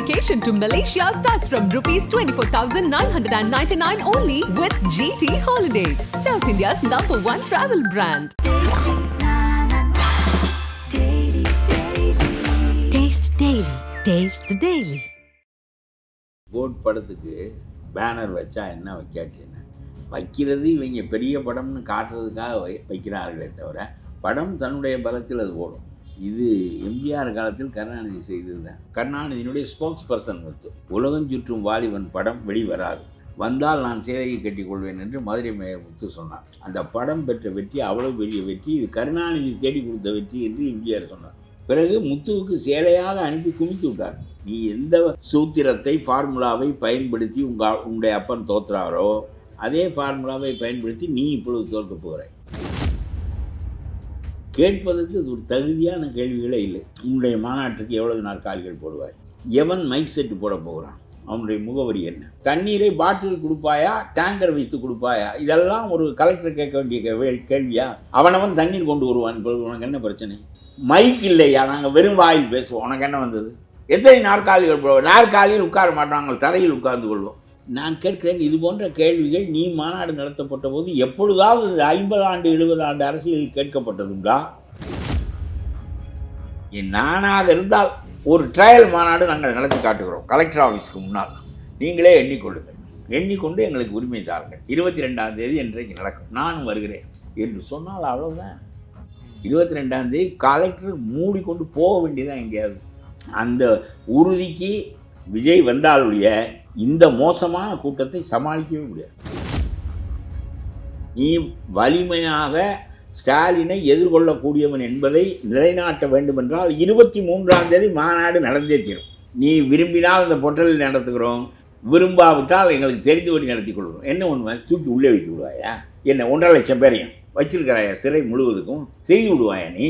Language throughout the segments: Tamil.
vacation to Malaysia starts from rupees 24,999 only with GT Holidays, South India's #1 travel brand. Taste Daily. Taste the Daily. GOAT படத்துக்கு பேனர் வச்சா என்ன வைக்காட்டின்னு வைக்கிறது இவங்க பெரிய படம்னு காட்டுறதுக்காக வைக்கிறார்களே தவிர படம் தன்னுடைய பலத்தில் அது ஓடும். இது எம்ஜிஆர் காலத்தில் கருணாநிதி செய்தது தான். கருணாநிதியினுடைய ஸ்போக்ஸ் பர்சன் முத்து உலகம் சுற்றும் வாலிபன் படம் வெளிவராது, வந்தால் நான் சேலையை கட்டிக்கொள்வேன் என்று மதுரை மேயர் முத்து சொன்னார். அந்த படம் பெற்ற வெற்றி அவ்வளவு பெரிய வெற்றி, இது கருணாநிதி தேடி கொடுத்த வெற்றி என்று எம்ஜிஆர் சொன்னார். பிறகு முத்துவுக்கு சேலையாக அனுப்பி குமித்து விட்டார். நீ எந்த சூத்திரத்தை ஃபார்முலாவை பயன்படுத்தி உங்களுடைய அப்பன் தோற்றுறாரோ அதே ஃபார்முலாவை பயன்படுத்தி நீ இப்பொழுது தோற்க போகிறாய். கேட்பதற்கு ஒரு தகுதியான கேள்விகளே இல்லை. உன்னுடைய மாநாட்டுக்கு எவ்வளவு நாற்காலிகள் போடுவாய், எவன் மைக் செட்டு போட போகிறான், அவனுடைய முகவரி என்ன, தண்ணீரை பாட்டில் கொடுப்பாயா டேங்கர் வைத்து கொடுப்பாயா, இதெல்லாம் ஒரு கலெக்டர் கேட்க வேண்டிய கேள்வியா? அவனவன் தண்ணீர் கொண்டு வருவான். இப்பொழுது உனக்கு என்ன பிரச்சனை? மைக் இல்லையா, நாங்கள் வெறும் வாயில் பேசுவோம், உனக்கு என்ன வந்தது? எத்தனை நாற்காலிகள் போடுவோம்? நாற்காலியில் உட்கார மாட்டாங்க, தரையில் உட்கார்ந்து கொள்வோம். நான் கேட்கிறேன், இது போன்ற கேள்விகள் நீ மாநாடு நடத்தப்பட்ட போது எப்பொழுதாவது 50 ஆண்டு 70 ஆண்டு அரசியலில் கேட்கப்பட்டதுண்டா? நானாக இருந்தால் ஒரு ட்ரையல் மாநாடு நாங்கள் நடத்தி காட்டுகிறோம் கலெக்டர் ஆஃபீஸ்க்கு முன்னால், நீங்களே எண்ணிக்கொள்ளுங்கள், எண்ணிக்கொண்டு எங்களுக்கு உரிமை தாருங்கள், 22ஆம் தேதி என்றைக்கு நடக்கும், நானும் வருகிறேன் என்று சொன்னால் அவ்வளோதான். 22ஆம் தேதி கலெக்டர் மூடிக்கொண்டு போக வேண்டியதான் எங்கேயாவது. அந்த உறுதிக்கு விஜய் வந்தாலுடைய இந்த மோசமான கூட்டத்தை சமாளிக்கவே முடியாது. நீ வலிமையாக ஸ்டாலினை எதிர்கொள்ளக்கூடியவன் என்பதை நிலைநாட்ட வேண்டுமென்றால் 23ஆம் தேதி மாநாடு நடந்தே தீரும். நீ விரும்பினால் இந்த பொட்டலில் நடத்துகிறோம், விரும்பாவிட்டால் எங்களுக்கு தெரிந்தபடி நடத்தி கொள்கிறோம். என்ன ஒன்று தூக்கி உள்ளே வைத்து விடுவாயா? என்ன 1.5 லட்சம் பேரையும் வச்சிருக்கிறாயா சிறை முழுவதுக்கும் செய்து விடுவாயா? நீ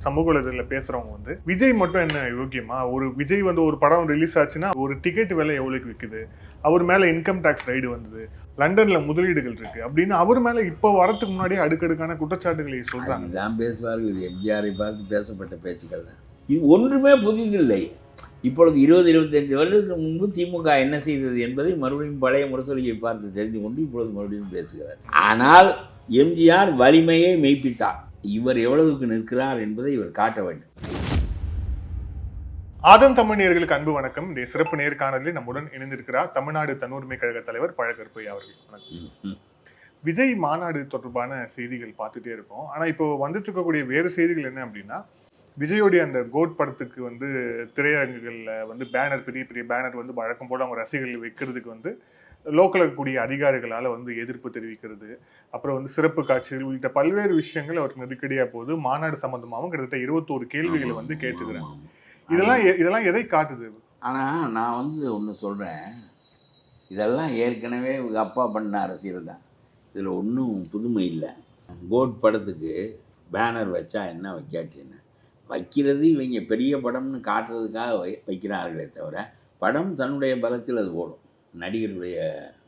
சமூக வலைதளத்தில் பேசுகிறவங்க விஜய் மட்டும் என்ன யோக்கியமா? ஒரு விஜய் ஒரு படம் ரிலீஸ் ஆச்சுன்னா ஒரு டிக்கெட் விலை எவ்வளோக்கு விற்குது, அவர் மேலே இன்கம் டேக்ஸ் ரைடு வந்தது, லண்டனில் முதலீடுகள் இருக்குது அப்படின்னு அவர் மேலே இப்போ வரத்துக்கு முன்னாடியே அடுக்கடுக்கான குற்றச்சாட்டுகளை சொல்கிறாங்க. இதுதான் பேசுவார்கள். இது எம்ஜிஆரை பார்த்து பேசப்பட்ட பேச்சுக்கள் தான். இது ஒன்றுமே புதிதில்லை. இப்பொழுது 20-25 வருடத்துக்கு முன்பு திமுக என்ன செய்தது என்பதை மறுபடியும் பழைய முரசொலியை பார்த்து தெரிந்து கொண்டு இப்பொழுது மறுபடியும் பேசுகிறார். ஆனால் எம்ஜிஆர் வலிமையை மெய்ப்பித்தார். இவர் எவ்வளவுக்கு நிற்கிறார் என்பதை இவர் காட்ட வேண்டும். ஆதன் தமிழர்களுக்கு அன்பு வணக்கம். இந்த சிறப்பு நேர்காணலில் நம்முடன் இணைந்திருக்கிறார் தமிழ்நாடு தன்னுரிமை கழக தலைவர் பழகற்பை அவர்கள். வணக்கம். விஜய் மாநாடு தொடர்பான செய்திகள் பார்த்துட்டே இருக்கோம். ஆனால் இப்போ வந்துட்டு இருக்கக்கூடிய வேறு செய்திகள் என்ன அப்படின்னா, விஜயோடைய அந்த கோட் படத்துக்கு திரையரங்குகளில் பேனர், பெரிய பெரிய பேனர் வழக்கம் போல அவங்க ரசிகர்கள் வைக்கிறதுக்கு லோக்கல் இருக்கக்கூடிய அதிகாரிகளால் எதிர்ப்பு தெரிவிக்கிறது, அப்புறம் சிறப்பு காட்சிகள் உள்ளிட்ட பல்வேறு விஷயங்கள் அவருக்கு நெருக்கடியாக போகுது. மாநாடு சம்பந்தமாகவும் கிட்டத்தட்ட 21 கேள்விகளை கேட்டுக்கிறாங்க. இதெல்லாம் எதை காட்டுது? ஆனால் நான் ஒன்று சொல்கிறேன், இதெல்லாம் ஏற்கனவே அப்பா பண்ண அரசியல் தான், இதில் ஒன்றும் புதுமை இல்லை. கோட் படத்துக்கு பேனர் வச்சா என்ன வைக்காட்டின்னு வைக்கிறது இவங்க பெரிய படம்னு காட்டுறதுக்காக வைக்கிறார்களே தவிர படம் தன்னுடைய பலத்தில் அது ஓடும், நடிகருடைய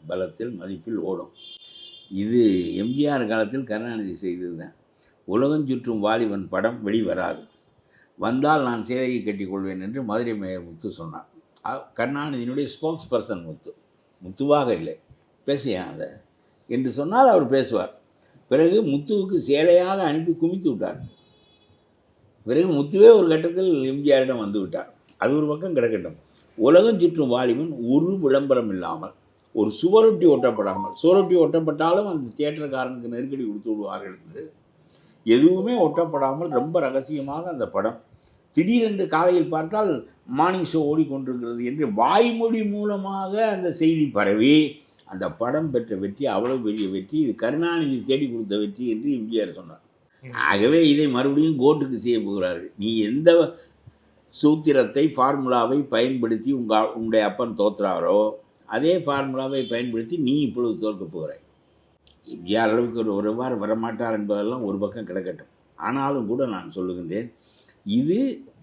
பலத்தில் மதிப்பில் ஓடும். இது எம்ஜிஆர் காலத்தில் கருணாநிதி செய்தது தான். உலகம் சுற்றும் வாலிபன் படம் வெளிவராது, வந்தால் நான் சேலையை கட்டிக்கொள்வேன் என்று மதுரை மேயர் முத்து சொன்னார். கருணாநிதியினுடைய ஸ்போக்ஸ் பர்சன் முத்துவாக இல்லை, பேசியா அதை என்று சொன்னால் அவர் பேசுவார். பிறகு முத்துவுக்கு சேலையாக அனுப்பி குமித்து விட்டார். பிறகு முத்துவே ஒரு கட்டத்தில் எம்ஜிஆரிடம் வந்து விட்டார். அது ஒரு பக்கம் கிடக்கட்டும். உலகம் சுற்றும் வாலிபன் ஒரு விளம்பரம் இல்லாமல், ஒரு சுவரொட்டி ஒட்டப்படாமல், சுவரொட்டி ஒட்டப்பட்டாலும் அந்த தியேட்டருக்காரனுக்கு நெருக்கடி கொடுத்து விடுவார்கள் என்று எதுவுமே ஒட்டப்படாமல் ரொம்ப ரகசியமாக அந்த படம் திடீரென்று காலையில் பார்த்தால் மார்னிங் ஷோ ஓடிக்கொண்டிருக்கிறது என்று வாய்மொழி மூலமாக அந்த செய்தி பரவி அந்த படம் பெற்ற வெற்றி அவ்வளவு பெரிய வெற்றி, இது கருணாநிதி தேடி கொடுத்த வெற்றி என்று எம்ஜிஆர் சொன்னார். ஆகவே இதை மறுபடியும் கோட்டுக்கு செய்ய போகிறார்கள். நீ எந்த சூத்திரத்தை ஃபார்முலாவை பயன்படுத்தி உங்களுடைய அப்பன் தோற்றுறாரோ அதே ஃபார்முலாவை பயன்படுத்தி நீ இப்பொழுது தோற்க போகிறாய். எம்ஜிஆர் அளவுக்கு ஒருவாறு வரமாட்டார் என்பதெல்லாம் ஒரு பக்கம் கிடக்கட்டும். ஆனாலும் கூட நான் சொல்லுகின்றேன், இது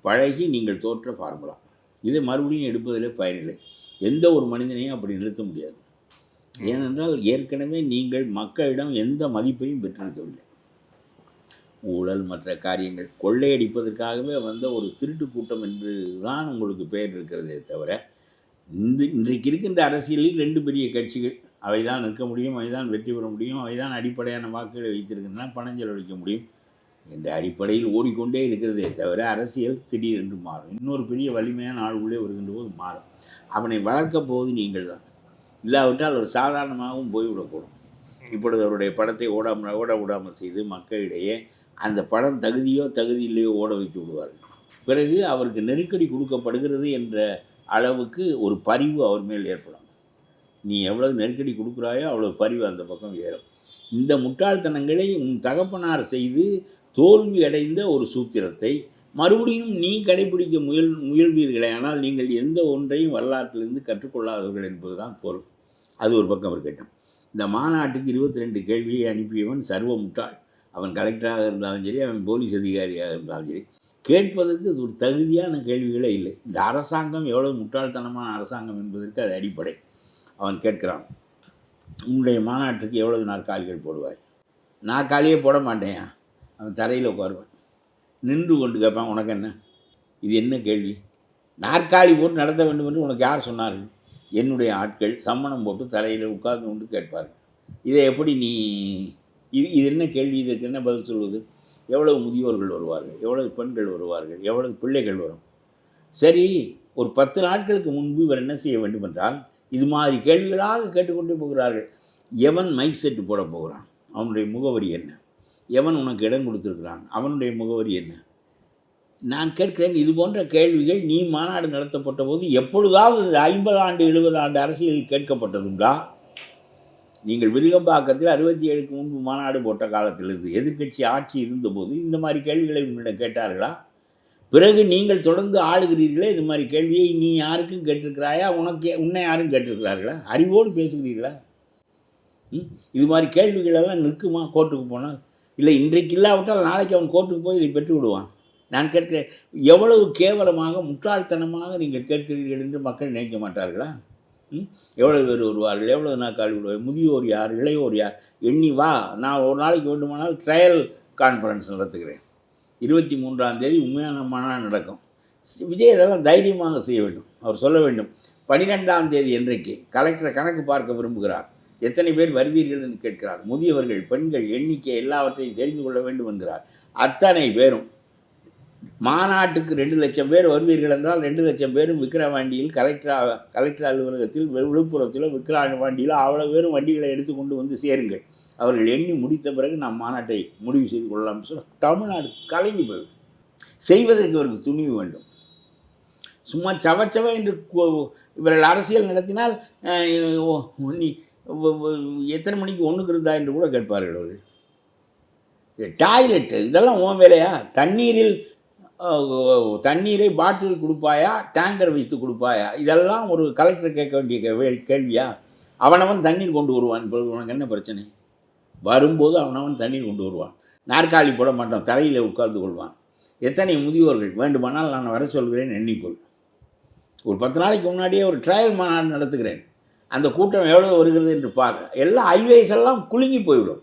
பழகி நீங்கள் தோற்ற ஃபார்முலா. இதை மறுபடியும் எடுப்பதிலே பயனில்லை. எந்த ஒரு மனிதனையும் அப்படி நிறுத்த முடியாது. ஏனென்றால் ஏற்கனவே நீங்கள் மக்களிடம் எந்த மதிப்பையும் பெற்றிருக்கவில்லை. ஊழல் மற்ற காரியங்கள் கொள்ளையடிப்பதற்காகவே வந்த ஒரு திருட்டு கூட்டம் என்று தான் உங்களுக்கு பெயர் இருக்கிறதே தவிர இன்றைக்கு இருக்கின்ற அரசியலில் 2 பெரிய கட்சிகள் அவை தான் நிற்க முடியும், அவை தான் வெற்றி பெற முடியும், அவை தான் அடிப்படையான வாக்குகளை வைத்திருக்கின்றன, பணம் செலவழிக்க முடியும் என்ற அடிப்படையில் ஓடிக்கொண்டே இருக்கிறதே தவிர அரசியல் திடீரென்று மாறும். இன்னொரு பெரிய வலிமையான ஆள் உள்ளே வருகின்ற போது மாறும். அவனை வளர்க்கப் போவது நீங்கள் தான். இல்லாவிட்டால் அவர் சாதாரணமாகவும் போய்விடக்கூடும். இப்பொழுது அவருடைய படத்தை ஓட விடாமல் செய்து மக்களிடையே அந்த படம் தகுதியோ தகுதி இல்லையோ ஓட வைத்து விடுவார்கள். பிறகு அவருக்கு நெருக்கடி கொடுக்கப்படுகிறது என்ற அளவுக்கு ஒரு பரிவு அவர் மேல் ஏற்படும். நீ எவ்வளவு நெருக்கடி கொடுக்குறாயோ அவ்வளோ பரிவு அந்த பக்கம் ஏறும். இந்த முட்டாள்தனங்களை உன் தகப்பனார் செய்து தோல்வி அடைந்த ஒரு சூத்திரத்தை மறுபடியும் நீ கடைபிடிக்க முயல்வீர்களே, ஆனால் நீங்கள் எந்த ஒன்றையும் வரலாற்றிலிருந்து கற்றுக்கொள்ளாதவர்கள் என்பதுதான் பொருள். அது ஒரு பக்கம் இருக்கட்டும். இந்த மாநாட்டுக்கு 22 கேள்வியை அனுப்பியவன் சர்வ முட்டாள். அவன் கலெக்டராக இருந்தாலும் சரி, அவன் போலீஸ் அதிகாரியாக இருந்தாலும் சரி, கேட்பதற்கு ஒரு தகுதியான கேள்விகளே இல்லை. இந்த அரசாங்கம் எவ்வளவு முட்டாள்தனமான அரசாங்கம் என்பதற்கு அது அடிப்படை. அவன் கேட்கிறான், உன்னுடைய மாநாட்டுக்கு எவ்வளவு நாற்காலிகள் போடுவாய்? நாற்காலியே போட மாட்டேன். அவன் தரையில் உட்காருவான், நின்று கொண்டு கேட்பான், உனக்கு என்ன, இது என்ன கேள்வி? நாற்காலி போட்டு நடத்த வேண்டும் என்று உனக்கு யார் சொன்னார்கள்? என்னுடைய ஆட்கள் சம்மணம் போட்டு தரையில் உட்கார்ந்து கொண்டு கேட்பார்கள். இதை எப்படி நீ இது என்ன கேள்வி? இதற்கு என்ன பதில் சொல்வது? எவ்வளவு முதியோர்கள் வருவார்கள், எவ்வளவு பெண்கள் வருவார்கள், எவ்வளவு பிள்ளைகள் வரும்? சரி, ஒரு 10 நாட்களுக்கு முன்பு இவர் என்ன செய்ய வேண்டும் என்றால், இது மாதிரி கேள்விகளாக கேட்டுக்கொண்டே போகிறார்கள். எவன் மைக் செட்டு போட போகிறான், அவனுடைய முகவரி என்ன? எவன் உனக்கு இடம் கொடுத்துருக்கிறான், அவனுடைய முகவரி என்ன? நான் கேட்கிறேன், இது போன்ற கேள்விகள் நீ மாநாடு நடத்தப்பட்ட போது எப்பொழுதாவது 50 ஆண்டு 70 ஆண்டு அரசியலில் கேட்கப்பட்டதுண்டா? நீங்கள் விருகம்பாக்கத்தில் 67க்கு முன்பு மாநாடு போட்ட காலத்திலிருந்து எதிர்க்கட்சி ஆட்சி இருந்தபோது இந்த மாதிரி கேள்விகளை உங்களிடம் கேட்டார்களா? பிறகு நீங்கள் தொடர்ந்து ஆளுகிறீர்களே, இது மாதிரி கேள்வியை நீ யாருக்கும் கேட்டிருக்கிறாயா? உன்னை யாரும் கேட்டிருக்கிறார்களா? அறிவோடு பேசுகிறீர்களா? இது மாதிரி கேள்விகளெல்லாம் நிற்குமா கோர்ட்டுக்கு போனால்? இல்லை, இன்றைக்கு இல்லாவிட்டால் நாளைக்கு அவன் கோர்ட்டுக்கு போய் இதை பெற்று விடுவான். நான் கேட்கிறேன், எவ்வளவு கேவலமாக முட்டாள்தனமாக நீங்கள் கேட்கிறீர்கள் என்று மக்கள் நினைக்க மாட்டார்களா? எவ்வளவு பேர் வருவார்கள், எவ்வளவு நாட்கள் விடுவார், முதியோர் யார், இளையோர் யார், எண்ணி வா. நான் ஒரு நாளைக்கு வேண்டுமானால் ட்ரையல் கான்ஃபரன்ஸ் நடத்துகிறேன். 23ஆம் தேதி உண்மையான மாநாடு நடக்கும். விஜய் இதெல்லாம் தைரியமாக செய்ய வேண்டும். அவர் சொல்ல வேண்டும், 12ஆம் தேதி என்றைக்கு கலெக்டரை கணக்கு பார்க்க விரும்புகிறார், எத்தனை பேர் வருவீர்கள் என்று கேட்கிறார், முதியவர்கள், பெண்கள் எண்ணிக்கை எல்லாவற்றையும் தெரிந்து கொள்ள வேண்டும் என்கிறார். அத்தனை பேரும் மாநாட்டுக்கு 2 லட்சம் பேர் வருவீர்கள் என்றால் 2 லட்சம் பேரும் விக்கிரவாண்டியில் கலெக்டர் அலுவலகத்தில் விழுப்புரத்தில் விக்கிரவாண்டியில் அவ்வளோ பேரும் வண்டிகளை எடுத்து கொண்டு வந்து சேருங்கள். அவர்கள் எண்ணி முடித்த பிறகு நாம் மாநாட்டை முடிவு செய்து கொள்ளலாம்னு சொல்ல தமிழ்நாடு கலங்கி போய்விடும். செய்வதற்கு அவருக்கு துணிவு வேண்டும். சும்மா சவச்சவ என்று இவர்கள் அரசியல் நடத்தினால் நீ எத்தனை மணிக்கு ஒன்றுக்கு இருந்தா என்று கூட கேட்பார்கள் அவர்கள். டாய்லெட்டு இதெல்லாம் உன் வேலையா? தண்ணீரை பாட்டில் கொடுப்பாயா, டேங்கர் வைத்து கொடுப்பாயா? இதெல்லாம் ஒரு கலெக்டர் கேட்க வேண்டிய கேள்வியா? அவனவன் தண்ணீர் கொண்டு வருவான். இப்போ உனக்கு என்ன பிரச்சனை? வரும்போது அவனவன் தண்ணீர் கொண்டு வருவான். நாற்காலி போட மாட்டான், தரையில் உட்கார்ந்து கொள்வான். எத்தனை முதியோர்கள் வேண்டுமானால் நான் வர சொல்கிறேன், எண்ணிக்கொள். ஒரு 10 நாளைக்கு முன்னாடியே ஒரு ட்ரையல் மாநாடு நடத்துகிறேன். அந்த கூட்டம் எவ்வளோ வருகிறது என்று பாரு. எல்லாம் ஹைவேஸ் எல்லாம் குலுங்கி போய்விடும்.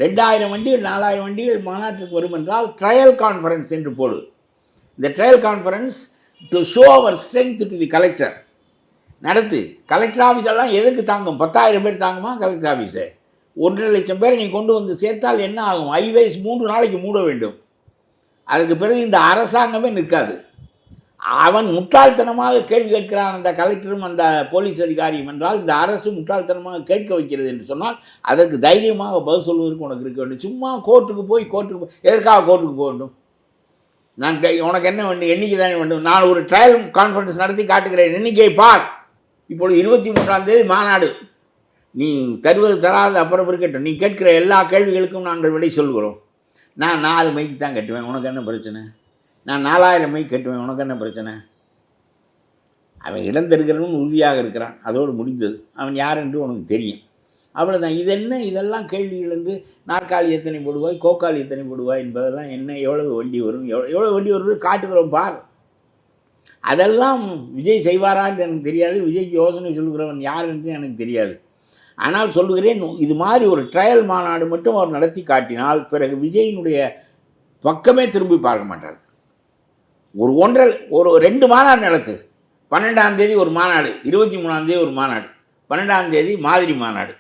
2000 வண்டிகள் 4000 வண்டிகள் மாநாட்டுக்கு வரும் என்றால் ட்ரையல் கான்ஃபரன்ஸ் என்று போடு. இந்த trial conference to show our strength to the collector நடத்து. கலெக்டர் ஆஃபீஸ் எல்லாம் எதுக்கு தாங்கும்? 10,000 பேர் தாங்குமா கலெக்டர் ஆஃபீஸு? 1.5 லட்சம் பேரை நீ கொண்டு வந்து சேர்த்தால் என்ன ஆகும்? ஹைவேஸ் 3 நாளைக்கு மூட வேண்டும். அதுக்கு பிறகு இந்த அரசாங்கமே நிற்காது. அவன் முட்டாள்தனமாக கேள்வி கேட்கிறான் அந்த கலெக்டரும் அந்த போலீஸ் அதிகாரியும் என்றால் இந்த அரசு முட்டாள்தனமாக கேட்க வைக்கிறது என்று சொன்னால் அதற்கு தைரியமாக பதில் சொல்வதற்கு உனக்கு இருக்க வேண்டும். சும்மா கோர்ட்டுக்கு போய் எதற்காக கோர்ட்டுக்கு போக வேண்டும்? நான் உனக்கு என்ன வேண்டும்? எண்ணிக்கை தானே வேண்டும். நான் ஒரு ட்ரையல் கான்ஃபரன்ஸ் நடத்தி காட்டுகிறேன், எண்ணிக்கையை பார். இப்பொழுது 23ஆம் தேதி மாநாடு. நீ தருவது தராது அப்புறம் இருக்கட்டும். நீ கேட்கிற எல்லா கேள்விகளுக்கும் நாங்கள் விடை சொல்கிறோம். நான் 4 மைக்கு தான் கட்டுவேன், உனக்கு என்ன பிரச்சனை? நான் 4000 மைக் கட்டுவேன், உனக்கு என்ன பிரச்சனை? அவன் இடம் தருகிறவன் உறுதியாக இருக்கிறான், அதோடு முடிந்தது. அவன் யார் என்று உனக்கு தெரியும், அவ்வளோதான். இது என்ன? இதெல்லாம் கேள்விகள் வந்து நாற்காலி எத்தனை போடுவாய், கோக்காலி எத்தனை போடுவாய் என்பதெல்லாம் என்ன? எவ்வளவு வண்டி வரும், எவ்வளோ வண்டி வருது காட்டுகிறோம் பார். அதெல்லாம் விஜய் செய்வாரா என்று எனக்கு தெரியாது. விஜய்க்கு யோசனை சொல்கிறவன் யார் என்று எனக்கு தெரியாது. ஆனால் சொல்லுகிறேன், இது மாதிரி ஒரு ட்ரையல் மாநாடு மட்டும் அவர் நடத்தி காட்டினால் பிறகு விஜயினுடைய பக்கமே திரும்பி பார்க்க மாட்டார். ஒரு 2 மாநாடு நடத்து. 12ஆம் தேதி ஒரு மாநாடு, 23ஆம் தேதி ஒரு மாநாடு, 12ஆம் தேதி மாதிரி மாநாடு,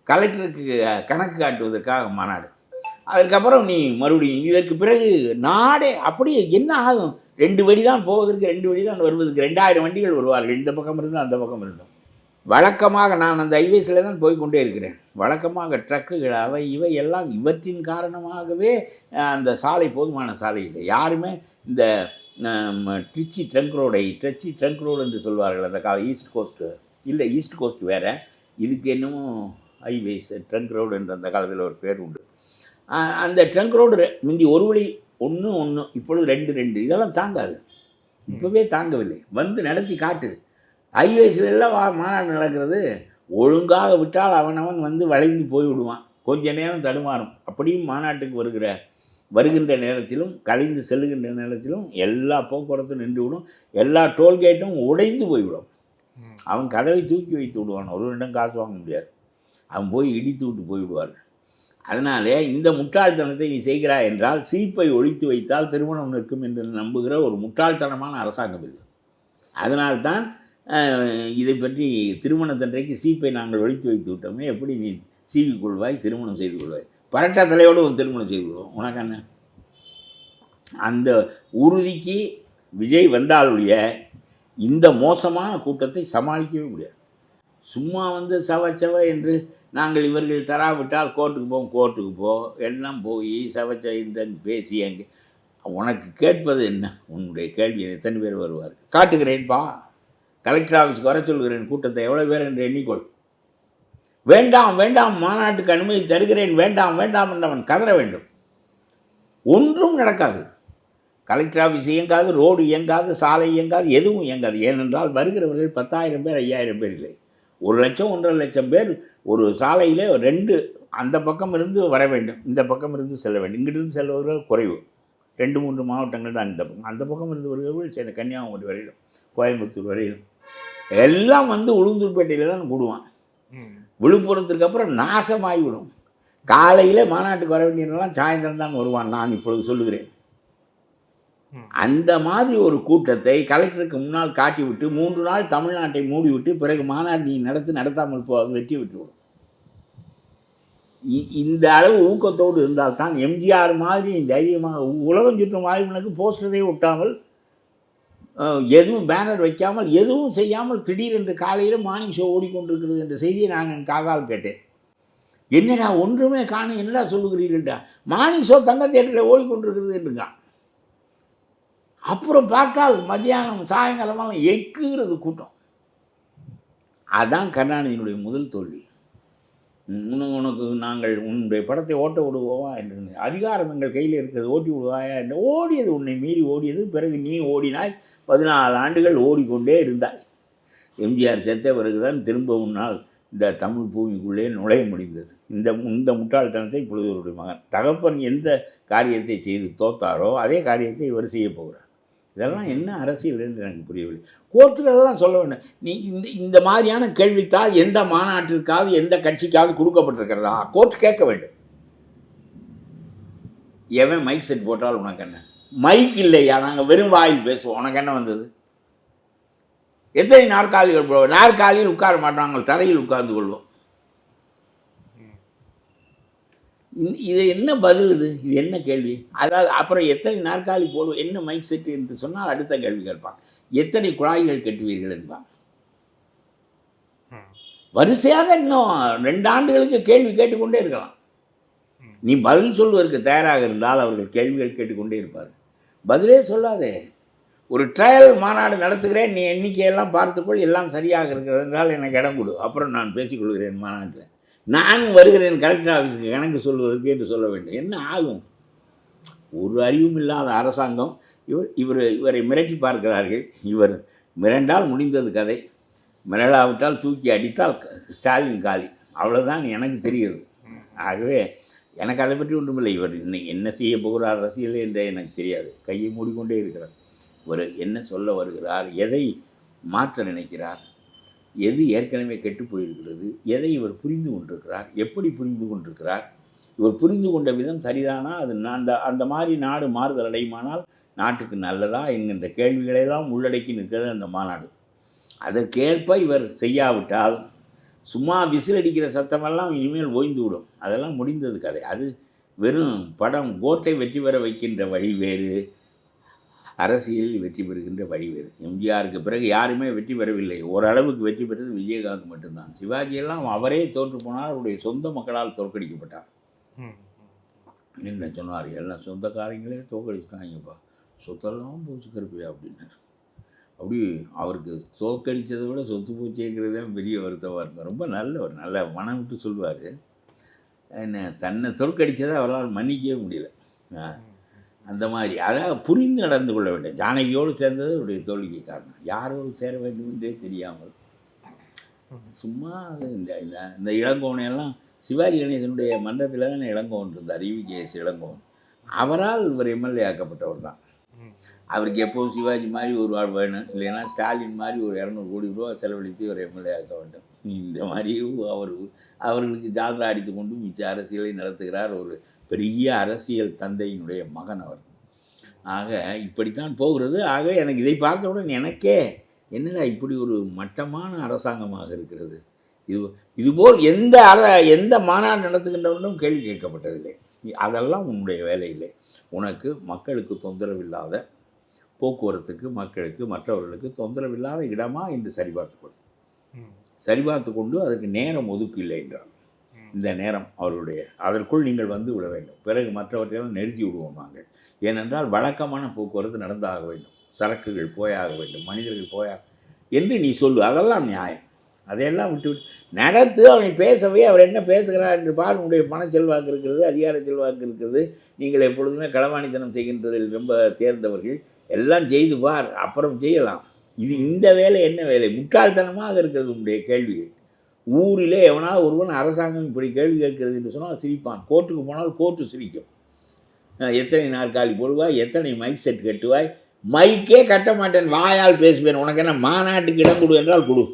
கலெக்டருக்கு கணக்கு காட்டுவதற்காக மாநாடு. அதுக்கப்புறம் நீ மறுபடியும் இதற்கு பிறகு நாடே அப்படியே என்ன ஆகும்? 2 வழி தான் போவதற்கு, 2 வழி தான் வருவதற்கு. 2000 வண்டிகள் வருவார்கள், இந்த பக்கம் இருந்தும் அந்த பக்கம் இருந்தும். வழக்கமாக நான் அந்த ஹைவேஸில் தான் போய்கொண்டே இருக்கிறேன். வழக்கமாக ட்ரக்குகள் அவை இவை எல்லாம் இவற்றின் காரணமாகவே அந்த சாலை போதுமான சாலை இல்லை. யாருமே இந்த ட்ரிச்சி ட்ரங்க் ரோடு என்று சொல்வார்கள் அந்த கால ஈஸ்ட் கோஸ்ட்டு இல்லை, ஈஸ்ட் கோஸ்ட் வேறு, இதுக்கு என்னமோ ஹைவேஸ் ட்ரங்க் ரோடு என்று அந்த காலத்தில் ஒரு பேர் உண்டு. அந்த ட்ரங்க் ரோடு முந்தி ஒரு வழி 1 இப்பொழுது 2 இதெல்லாம் தாங்காது. இப்போவே தாங்கவில்லை. வந்து நடத்தி காட்டு. ஹைவேஸில் எல்லாம் மாநாடு நடக்கிறது. ஒழுங்காக விட்டால் அவனவன் வந்து வளைந்து போய்விடுவான், கொஞ்ச நேரம் தடுமாறும். அப்படியும் மாநாட்டுக்கு வருகின்ற நேரத்திலும் கலைந்து செல்லுகின்ற நேரத்திலும் எல்லா போக்குவரத்தும் நின்றுவிடும், எல்லா டோல்கேட்டும் உடைந்து போய்விடும். அவன் கதவை தூக்கி வைத்து விடுவான், ஒரு இடம் காசு வாங்க முடியாது. அவன் போய் இடித்து விட்டு போய்விடுவார்கள். அதனாலே இந்த முட்டாள்தனத்தை நீ செய்கிறாய் என்றால் சீப்பை ஒழித்து வைத்தால் திருமணம் நிற்கும் என்று நம்புகிற ஒரு முட்டாள்தனமான அரசாங்கம் இது. அதனால்தான் இதை பற்றி திருமணத்தன்றைக்கு சீப்பை நாங்கள் ஒழித்து வைத்து விட்டோமே, எப்படி நீ சீவி கொள்வாய், திருமணம் செய்து கொள்வாய்? பரட்ட தலையோடு ஒரு திருமணம் செய்து கொள்வோம், உனக்கு என்ன? அந்த உறுதிக்கு விஜய் வந்தாலுடைய இந்த மோசமான கூட்டத்தை சமாளிக்கவே முடியாது. சும்மா வந்து சவச்சவ என்று நாங்கள் இவர்கள் தராவிட்டால் கோர்ட்டுக்கு போ எல்லாம் போய் சவச்சன்னு பேசி அங்கே உனக்கு கேட்பது என்ன? உன்னுடைய கேள்வி எத்தனை பேர் வருவார்? காட்டுகிறேன்ப்பா, கலெக்டர் ஆஃபீஸுக்கு வர சொல்கிறேன் கூட்டத்தை, எவ்வளோ பேர் என்று எண்ணிக்கொள். வேண்டாம் மாநாட்டுக்கு அனுமதி தருகிறேன், வேண்டாம் என்றவன் கதற வேண்டும். ஒன்றும் நடக்காது. கலெக்டர் ஆஃபீஸ் இயங்காது, ரோடு இயங்காது, சாலை இயங்காது, எதுவும் இயங்காது. ஏனென்றால் வருகிறவர்கள் 10,000 பேர் 5,000 பேர் இல்லை, 1 லட்சம் 1.5 லட்சம் பேர் ஒரு சாலையில் 2 அந்த பக்கம் இருந்து வர வேண்டும், இந்த பக்கம் இருந்து செல்ல வேண்டும். இங்கிட்டிருந்து செல்வர்கள் குறைவு, 2-3 மாவட்டங்கள் தான் இந்த பக்கம். அந்த பக்கம் இருந்து வருகிறவர்கள் சேர்ந்த கன்னியாகுமரி வரையிலும், கோயம்புத்தூர் வரையிலும் எல்லாம் வந்து உளுந்தூர்பேட்டையில் தான் கூடுவான். விழுப்புரத்துக்கு அப்புறம் நாசமாகிவிடும். காலையில் மாநாட்டுக்கு வர வேண்டியதெல்லாம் சாயந்தரம் தான் வருவான். நான் இப்பொழுது சொல்லுகிறேன், அந்த மாதிரி ஒரு கூட்டத்தை கலெக்டருக்கு முன்னால் காட்டிவிட்டு 3 நாள் தமிழ்நாட்டை மூடிவிட்டு பிறகு மாநாடு நீ நடத்தாமல் வெற்றி விட்டுவிடும். இந்த அளவு ஊக்கத்தோடு இருந்தால்தான் எம்ஜிஆர் மாதிரி தைரியமாக உலகம் சுற்றும் ஆய்வுனுக்கு போஸ்டரே ஒட்டாமல், எதுவும் பேனர் வைக்காமல், எதுவும் செய்யாமல் திடீரென்று காலையில் மார்னிங் ஷோ ஓடிக்கொண்டிருக்கிறது என்ற செய்தியை நான் என் காதால் கேட்டேன். என்னடா ஒன்றுமே காண, என்னடா சொல்லுகிறீர்கள்டா? மார்னிங் ஷோ தங்க தியேட்டரில் ஓடிக்கொண்டிருக்கிறது என்றுங்க. அப்புறம் பார்த்தால் மத்தியானம் சாயங்காலமாக எக்குகிறது கூட்டம். அதுதான் கருணாநிதியினுடைய முதல் தோல்வி. உனக்கு நாங்கள் உன்னுடைய படத்தை ஓட்ட விடுவோவா என்று, அதிகாரம் எங்கள் கையில் இருக்கிறது, ஓட்டி விடுவாயா என்று. ஓடியது, உன்னை மீறி ஓடியது. பிறகு நீ ஓடினாய், 14 ஆண்டுகள் ஓடிக்கொண்டே இருந்தாய். எம்ஜிஆர் செத்த பிறகுதான் திரும்ப உன்னால் இந்த தமிழ் பூமிக்குள்ளே நுழைய முடிந்தது. இந்த முட்டாள்தனத்தை இப்பொழுது அவருடைய மகன் தகப்பன் எந்த காரியத்தை செய்து தோத்தாரோ அதே காரியத்தை இவர் செய்ய போகிறார். இதெல்லாம் என்ன அரசியல் என்று எனக்கு புரியவில்லை. கோர்ட்டுகளெல்லாம் சொல்ல வேண்டும். நீ இந்த மாதிரியான கேள்வித்தால் எந்த மாநாட்டிற்காவது எந்த கட்சிக்காவது கொடுக்கப்பட்டிருக்கிறதா? கோர்ட் கேட்க வேண்டும். எவன் மைக் செட் போட்டால் உனக்கு என்ன? மைக் இல்லையா, நாங்கள் வெறும் வாயில் பேசுவோம், உனக்கு என்ன வந்தது? எத்தனை நாற்காலிகள் போடுவோம்? நாற்காலியில் உட்கார மாட்டாங்க, தரையில் உட்கார்ந்து கொள்வோம். இது என்ன பதில்? இது என்ன கேள்வி? அதாவது அப்புறம் எத்தனை நாற்காலி போடுவோம், என்ன மைக் செட்டு என்று சொன்னால் அடுத்த கேள்வி கேட்பான், எத்தனை குழாய்கள் கட்டுவீர்கள் என்பான். வரிசையாக இன்னும் 2 ஆண்டுகளுக்கு கேள்வி கேட்டுக்கொண்டே இருக்கலாம். நீ பதில் சொல்வதற்கு தயாராக இருந்தால் அவர்கள் கேள்விகள் கேட்டுக்கொண்டே இருப்பார். பதிலே சொல்லாதே. ஒரு ட்ரையல் மாநாடு நடத்துகிறேன், நீ எண்ணிக்கையெல்லாம் பார்த்துக்கொள், எல்லாம் சரியாக இருக்கிறது என்றால் எனக்கு இடம் கொடு, அப்புறம் நான் பேசிக்கொள்கிறேன் மாநாட்டில். நானும் வருகிறேன் கலெக்டர் ஆஃபீஸுக்கு கணக்கு சொல்வதற்கு என்று சொல்ல வேண்டும். என்ன ஆகும்? ஒரு அறிவும் இல்லாத அரசாங்கம். இவரை மிரட்டி பார்க்கிறார்கள். இவர் மிரண்டால் முடிந்தது கதை, மிரளாவிட்டால் தூக்கி அடித்தால் ஸ்டாலின் காலி. அவ்வளோதான் எனக்கு தெரியுது. ஆகவே எனக்கு அதை பற்றி ஒன்றுமில்லை. இவர் இன்னைக்கு என்ன செய்ய போகிறார் அரசியல் என்றே எனக்கு தெரியாது. கையை மூடிக்கொண்டே இருக்கிறார். இவர் என்ன சொல்ல வருகிறார், எதை மாற்ற நினைக்கிறார், எது ஏற்கனவே கெட்டு போயிருக்கிறது, எதை இவர் புரிந்து கொண்டிருக்கிறார், எப்படி புரிந்து கொண்டிருக்கிறார், இவர் புரிந்து கொண்ட விதம் சரிதானா, அது அந்த அந்த மாதிரி நாடு மாறுதல் அடையுமானால் நாட்டுக்கு நல்லதா என்கின்ற கேள்விகளெல்லாம் உள்ளடக்கி நிற்கிறது அந்த மாநாடு. அதற்கேற்ப இவர் செய்யாவிட்டால் சும்மா விசில் அடிக்கிற சத்தமெல்லாம் இனிமேல் ஓய்ந்து விடும். அதெல்லாம் முடிந்தது கதை. அது வெறும் படம். கோட்டை வெற்றி பெற வைக்கின்ற வழி வேறு, அரசியலில் வெற்றி பெறுகின்ற வழி வேறு. எம்ஜிஆருக்கு பிறகு யாருமே வெற்றி பெறவில்லை. ஓரளவுக்கு வெற்றி பெற்றது விஜயகாந்த் மட்டும்தான். சிவாஜியெல்லாம் அவரே தோற்று போனால் அவருடைய சொந்த மக்களால் தோற்கடிக்கப்பட்டார். என்ன சொன்னார், எல்லாம் சொந்தக்காரங்களே தோற்கடிச்சிட்டாங்கப்பா, சொத்தெல்லாம் போச்சு கருப்பையா அப்படின்னார். அப்படி அவருக்கு தோற்கடித்ததை விட சொத்து போச்சேங்கிறது தான் பெரிய வருத்தமாக இருக்கும். ரொம்ப நல்ல மனம் விட்டு சொல்லுவார். என்ன தன்னை தோற்கடித்ததை அவரால் மன்னிக்கவே முடியல. அந்த மாதிரி அதாவது புரிந்து நடந்து கொள்ள வேண்டும். ஜானகியோடு சேர்ந்தது அவருடைய தோல்விக்கு காரணம். யாரோடு சேர வேண்டும் என்றே தெரியாமல் சும்மா இந்த இந்த இளங்கோவனையெல்லாம் சிவாஜி கணேசனுடைய மன்றத்தில் தான் இளங்கோவன் இருந்தார், EVKS இளங்கோவன். அவரால் இவர் எம்எல்ஏ ஆக்கப்பட்டவர் தான். அவருக்கு எப்போது சிவாஜி மாதிரி ஒரு ஆள் வேணும், இல்லைன்னா ஸ்டாலின் மாதிரி ஒரு 200 கோடி ரூபா செலவழித்து ஒரு எம்எல்ஏ ஆக்க வேண்டும். இந்த மாதிரி அவர்களுக்கு ஜால்ரா அடித்து கொண்டு மிச்ச அரசியலை நடத்துகிறார் ஒரு பெரிய அரசியல் தந்தையினுடைய மகன் அவர். ஆக இப்படித்தான் போகிறது. ஆக எனக்கு இதை பார்த்தவுடன் எனக்கே என்னடா இப்படி ஒரு மட்டமான அரசாங்கமாக இருக்கிறது. இதுபோல் எந்த மாநாடு நடத்துகின்றவனும் கேள்வி கேட்கப்பட்டதில்லை. அதெல்லாம் உன்னுடைய வேலை இல்லை. உனக்கு மக்களுக்கு தொந்தரவில்லாத போக்குவரத்துக்கு, மக்களுக்கு மற்றவர்களுக்கு தொந்தரவில்லாத இடமா என்று சரிபார்த்து கொண்டு அதற்கு நேரம் ஒதுக்கு இல்லை என்றால் இந்த நேரம் அவர்களுடைய அதற்குள் நீங்கள் வந்து விட வேண்டும். பிறகு மற்றவற்றையெல்லாம் நிறுத்தி விடுவோம் நாங்கள். ஏனென்றால் வழக்கமான போக்குவரத்து நடந்தாக வேண்டும், சரக்குகள் போயாக வேண்டும், மனிதர்கள் போயாக என்று நீ சொல்லு. அதெல்லாம் நியாயம். அதையெல்லாம் விட்டு நடத்து. அவனை பேசவே அவர் என்ன பேசுகிறார் என்று பார். உங்களுடைய பண செல்வாக்கு இருக்கிறது, அதிகார செல்வாக்கு இருக்கிறது. நீங்கள் எப்பொழுதுமே களவாணித்தனம் செய்கின்றதில் ரொம்ப தேர்ந்தவர்கள். எல்லாம் செய்து பார், அப்புறம் செய்யலாம். இந்த வேலை என்ன வேலை? முட்டாள்தனமாக இருக்கிறது உங்களுடைய கேள்விகள். ஊரிலே எவனாவது ஒருவன் அரசாங்கம் இப்படி கேள்வி கேட்கிறது என்று சொன்னால் சிரிப்பான். கோர்ட்டுக்கு போனால் கோர்ட்டு சிரிக்கும். எத்தனை நாற்காலி போடுவாய், எத்தனை மைக் செட் கட்டுவாய்? மைக்கே கட்ட மாட்டேன், வாயால் பேசுவேன். உனக்கு என்ன மாநாட்டுக்கு இடம் கொடு என்றால் கொடு.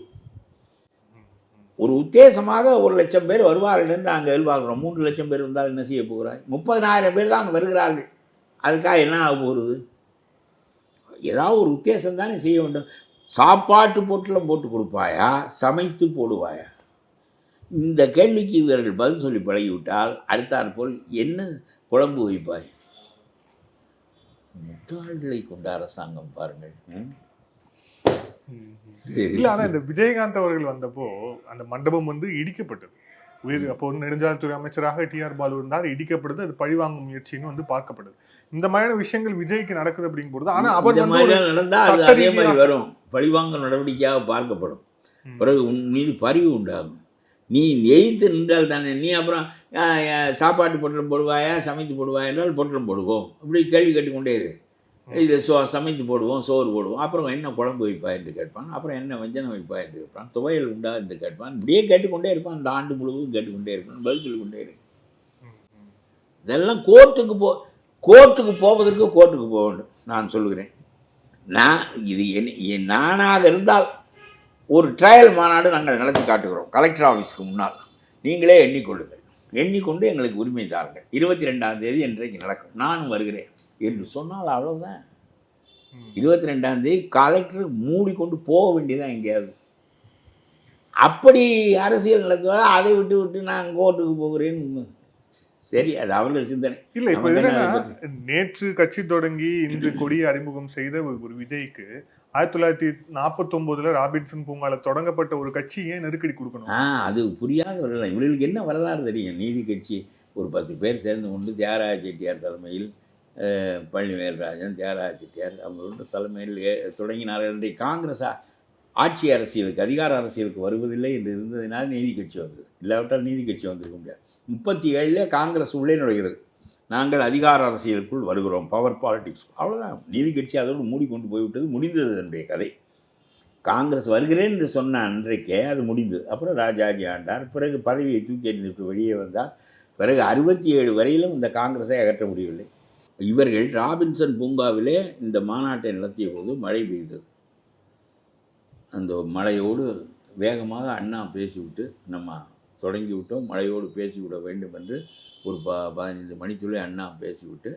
ஒரு உத்தேசமாக 1,00,000 பேர் வருவார்கள் என்று நாங்கள் எதிர்பார்க்குறோம். 3 லட்சம் பேர் இருந்தால் என்ன செய்ய போகிறாய்? 30,000 பேர் தான் வருகிறார்கள். அதுக்காக என்ன ஆக போகிறது? ஏதாவது ஒரு உத்தேசம் தானே செய்ய வேண்டும். சாப்பாட்டு பொட்டலம் போட்டு கொடுப்பாயா, சமைத்து போடுவாயா? இந்த கேள்விக்கு இவர்கள் பதில் சொல்லி பழகிவிட்டால் அடுத்தாற்போல் என்ன குழம்பு வைப்பாய்? முட்டாள்களை கொண்ட அரசாங்கம் பாருங்கள். இல்ல, ஆனா இந்த விஜயகாந்த் அவர்கள் வந்தப்போ அந்த மண்டபம் இடிக்கப்பட்டது. அப்போ நெடுஞ்சாலைத்துறை அமைச்சராக TR பாலு இருந்தார். இடிக்கப்படுது. அது பழிவாங்கும் முயற்சின்னு பார்க்கப்படுது. இந்த மாதிரியான விஷயங்கள் விஜய்க்கு நடக்குது அப்படிங்கும்போது, ஆனா அவர் நடந்தால் அதே மாதிரி வரும். பழிவாங்க நடவடிக்கையாக பார்க்கப்படும். பிறகு உன் மீது பரிவு உண்டாகும். நீ எய்த்து நின்றால் தானே. நீ அப்புறம் சாப்பாட்டு பொட்டலம் போடுவாயா, சமைத்து போடுவாயா என்றால் பொட்டலம் போடுவோம். இப்படி கேள்வி கேட்டுக்கொண்டே இரு. இதில் சமைத்து போடுவோம், சோறு போடுவோம். அப்புறம் என்ன குழம்பு வைப்பா என்று கேட்பான். அப்புறம் என்ன வஞ்சனம் வைப்பா என்று கேட்பான். துவையல் உண்டா என்று கேட்பான். இப்படியே கேட்டுக்கொண்டே இருப்பான். அந்த ஆண்டு முழுவதும் கேட்டுக்கொண்டே இருப்பான். பதில் சொல்லிக்கொண்டே இருக்கு. இதெல்லாம் கோர்ட்டுக்கு போவதற்கு கோர்ட்டுக்கு போக வேண்டும். நான் சொல்லுகிறேன், நானாக இருந்தால் ஒரு ட்ரையல் மாநாடு நாங்கள் நடத்தி காட்டுகிறோம் கலெக்டர் ஆஃபீஸுக்கு முன்னால். நீங்களே எண்ணிக்கொள்ளுங்கள். எண்ணிக்கொண்டு எங்களுக்கு உரிமை தாருங்கள். 22ஆம் தேதி இன்றைக்கு நடக்கும், நானும் வருகிறேன் என்று சொன்னால் அவ்வளோதான். 22ஆம் தேதி கலெக்டர் மூடிக்கொண்டு போக வேண்டியதான் எங்கேயாவது. அப்படி அரசியல் நடத்துவதா? அதை விட்டு நான் கோர்ட்டுக்கு போகிறேன்னு. சரி, அது அவர்கள் சிந்தனை. இல்லை, இப்போ நேற்று கட்சி தொடங்கி இன்று கொடியை அறிமுகம் செய்த ஒரு விஜய்க்கு 1949 ராபின்சன் பூங்கால தொடங்கப்பட்ட ஒரு கட்சி ஏன் நெருக்கடி கொடுக்கணும்? அது புரியாத வரலாறு. இவர்களுக்கு என்ன வரலாறு தெரியும்? நீதி கட்சி ஒரு 10 பேர் சேர்ந்து கொண்டு தியாகராஜ செட்டியார் தலைமையில், பழனிவேல்ராஜன், தியாகராஜ செட்டியார் அவங்களோட தலைமையில் தொடங்கினார்கள். இன்றைய காங்கிரஸ் ஆட்சி அரசியலுக்கு, அதிகார அரசியலுக்கு வருவதில்லை என்று இருந்ததினால் நீதி கட்சி வந்தது. இல்லாவிட்டால் நீதி கட்சி வந்திருக்க முடியாது. 37 காங்கிரஸ் உள்ளே நுழைகிறது. நாங்கள் அதிகார அரசியலுக்குள் வருகிறோம், பவர் பாலிடிக்ஸ். அவ்வளோதான். நீதி கட்சி அதோடு மூடிக்கொண்டு போய்விட்டது, முடிந்தது என்னுடைய கதை. காங்கிரஸ் வருகிறேன் என்று சொன்ன அன்றைக்கே அது முடிந்தது. அப்புறம் ராஜாஜி ஆண்டார். பிறகு பதவியை தூக்கி எறிந்துவிட்டு வெளியே வந்தார். பிறகு 67 வரையிலும் இந்த காங்கிரஸை அகற்ற முடியவில்லை. இவர்கள் ராபின்சன் பூங்காவிலே இந்த மாநாட்டை நடத்திய போது மழை பெய்தது. அந்த மழையோடு வேகமாக அண்ணா பேசிவிட்டு நம்ம தொடங்கிவிட்டோம், மழையோடு பேசிவிட வேண்டும் என்று ஒரு 15 மணித்துளி அண்ணா பேசிவிட்டு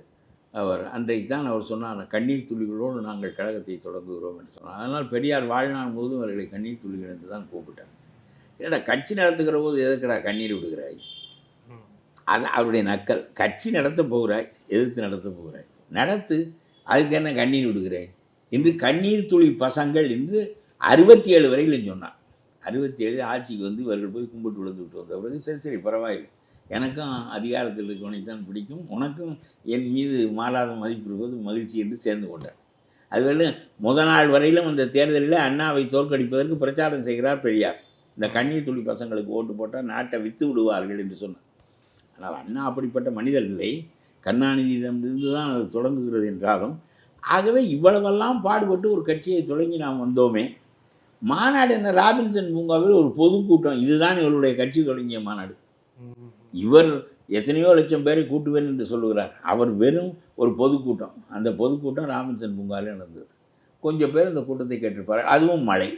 அவர் அன்றைக்கு தான் அவர் சொன்னார், கண்ணீர் துளிகளோடு நாங்கள் கழகத்தை தொடங்குகிறோம் என்று சொன்னார். அதனால் பெரியார் வாழ்நாள் முழுவதும் அவர்களை கண்ணீர் துளிகள் என்று தான் கூப்பிட்டார். ஏடா கட்சி நடத்துகிற போது எதுக்கடா கண்ணீர் விடுகிறாய்? அது அவருடைய நக்கல். கட்சி நடத்த போகிறாய், எதிர்த்து நடத்த போகிறாய், நடத்து, அதுக்கு என்ன கண்ணீர் விடுகிறாய் என்று கண்ணீர் துளி பசங்கள் என்று 67 வரையிலும் சொன்னார். 67 ஆட்சிக்கு வந்து இவர்கள் போய் கும்பிட்டு விழுந்து விட்டு வந்த பிறகு சரி சரி பரவாயில்லை, எனக்கும் அதிகாரத்தில் இருக்கவனை தான் பிடிக்கும், உனக்கும் என் மீது மாறாத மதிப்பு இருப்பது மகிழ்ச்சி என்று சேர்ந்து கொண்டார். அதுவரை முதல் நாள் வரையிலும் அந்த தேர்தலில் அண்ணாவை தோற்கடிப்பதற்கு பிரச்சாரம் செய்கிறார் பெரியார். இந்த கண்ணீர் துளி பசங்களுக்கு ஓட்டு போட்டால் நாட்டை விற்று விடுவார்கள் என்று சொன்னார். ஆனால் அண்ணா அப்படிப்பட்ட மனிதர் இல்லை, கருணாநிதியிடமிருந்து தான் அது தொடங்குகிறது என்றாலும். ஆகவே இவ்வளவெல்லாம் பாடுபட்டு ஒரு கட்சியை தொடங்கி நாம் வந்தோமே. மாநாடு என்ன, ராபின்சன் பூங்காவில் ஒரு பொதுக்கூட்டம், இதுதான் இவருடைய கட்சி தொடங்கிய மாநாடு. இவர் எத்தனையோ லட்சம் பேரை கூட்டுவேன் என்று சொல்லுகிறார், அவர் வெறும் ஒரு பொதுக்கூட்டம். அந்த பொதுக்கூட்டம் ராபின்சன் பூங்காவில் நடந்தது. கொஞ்சம் பேர் அந்த கூட்டத்தை கேட்டிருப்பார், அதுவும் மழை.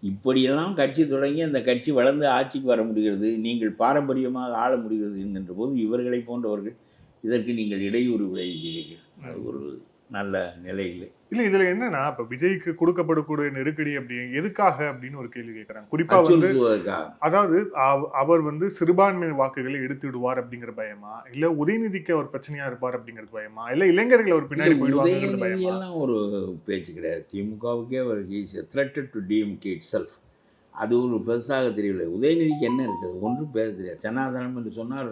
இப்படியெல்லாம் கட்சி தொடங்கி அந்த கட்சி வளர்ந்து ஆட்சிக்கு வர முடிகிறது, நீங்கள் பாரம்பரியமாக ஆள முடிகிறது என்கின்ற போது இவர்களை போன்றவர்கள் இதற்கு நீங்கள் இடையூறு விளைவிக்கிறீர்கள். அது ஒரு நல்ல நிலை இல்லை. இல்லை, இதுல என்னன்னா இப்போ விஜய்க்கு கொடுக்கப்படக்கூடிய நெருக்கடி அப்படி எதுக்காக அப்படின்னு ஒரு கேள்வி கேட்குறாங்க. குறிப்பா வந்து அதாவது அவர் வந்து சிறுபான்மை வாக்குகளை எடுத்துடுவார் அப்படிங்கிற பயமா, இல்ல உதயநிதிக்கு அவர் பிரச்சனையா இருப்பார் அப்படிங்கிறது பயமா, இல்ல இளைஞர்கள் அவர் பின்னாடி போயிடுவாங்கிறது பயமா? எல்லாம் ஒரு பேச்சு கிடையாது. திமுகவுக்கே அவர் threatened to DMK itself. அது ஒரு பெருசாக தெரியவில்லை. உதயநிதிக்கு என்ன இருக்குது, ஒன்றும் பேச தெரியாது. சனாதனம் என்று சொன்னார்.